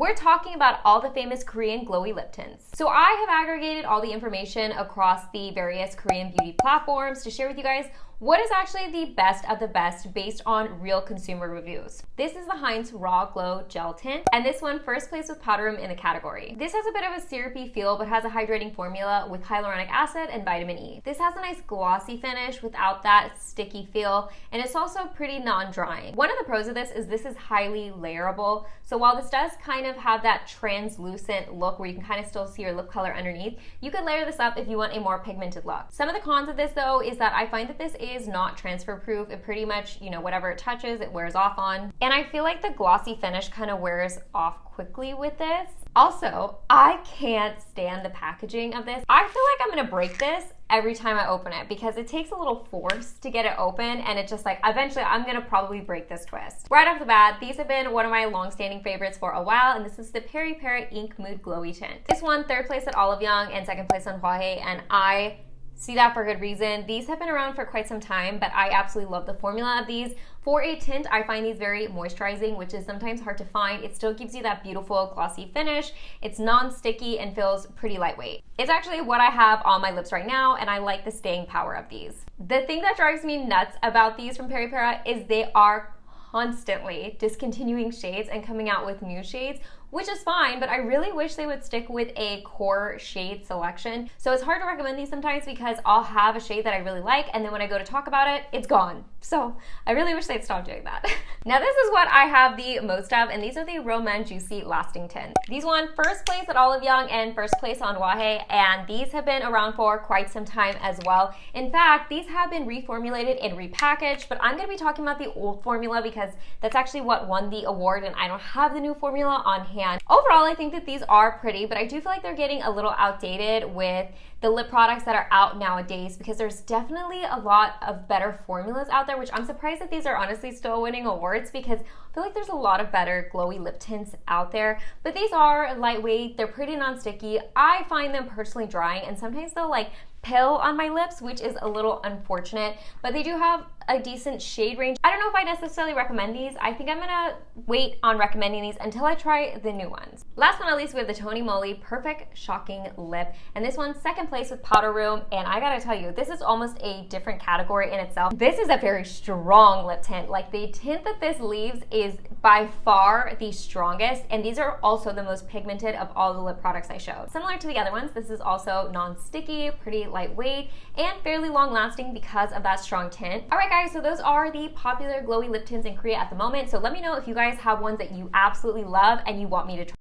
We're talking about all the famous Korean glowy lip tints. So I have aggregated all the information across the various Korean beauty platforms to share with you guys what is actually the best of the best based on real consumer reviews. This is the Hince Raw Glow Gel Tint, and this one first place with powder room in the category. This has a bit of a syrupy feel, but has a hydrating formula with hyaluronic acid and vitamin E. This has a nice glossy finish without that sticky feel, and it's also pretty non-drying. One of the pros of this is highly layerable. So while this does kind of have that translucent look where you can kind of still see your lip color underneath, you could layer this up if you want a more pigmented look. Some of the cons of this though is that I find that this is not transfer proof. It pretty much, whatever it touches, it wears off on. And I feel like the glossy finish kind of wears off quickly with this. Also, I can't stand the packaging of this. I feel like I'm gonna break this every time I open it because it takes a little force to get it open, and it's just like, eventually I'm gonna probably break this twist. Right off the bat, these have been one of my long-standing favorites for a while, and this is the Peripera Ink Mood Glowy Tint. This one, third place at Olive Young and second place on Hwae, and I see that for good reason. These have been around for quite some time, but I absolutely love the formula of these. For a tint, I find these very moisturizing, which is sometimes hard to find. It still gives you that beautiful glossy finish. It's non-sticky and feels pretty lightweight. It's actually what I have on my lips right now, and I like the staying power of these. The thing that drives me nuts about these from Peripera is they are constantly discontinuing shades and coming out with new shades, which is fine, but I really wish they would stick with a core shade selection. So it's hard to recommend these sometimes because I'll have a shade that I really like, and then when I go to talk about it, it's gone. So I really wish they'd stop doing that. Now this is what I have the most of, and these are the Raw Juicy Lasting Tint. These won first place at Olive Young and first place on Hwae, and these have been around for quite some time as well. In fact, these have been reformulated and repackaged, but I'm gonna be talking about the old formula because that's actually what won the award, and I don't have the new formula on hand. Overall, I think that these are pretty, but I do feel like they're getting a little outdated with the lip products that are out nowadays because there's definitely a lot of better formulas out there, which I'm surprised that these are honestly still winning awards because I feel like there's a lot of better glowy lip tints out there. But these are lightweight, they're pretty non-sticky. I find them personally drying, and sometimes they'll like pill on my lips, which is a little unfortunate, but they do have a decent shade range. I don't know if I necessarily recommend these. I think I'm gonna wait on recommending these until I try the new ones. Last but not least, we have the TONYMOLY Perfect Shocking Lip, and this one's second place with powder room, and I gotta tell you, this is almost a different category in itself. This is a very strong lip tint. Like, the tint that this leaves is by far the strongest, and these are also the most pigmented of all the lip products I showed. Similar to the other ones, this is also non-sticky, pretty lightweight, and fairly long-lasting because of that strong tint. All right, guys, so those are the popular glowy lip tints in Korea at the moment. So let me know if you guys have ones that you absolutely love and you want me to try.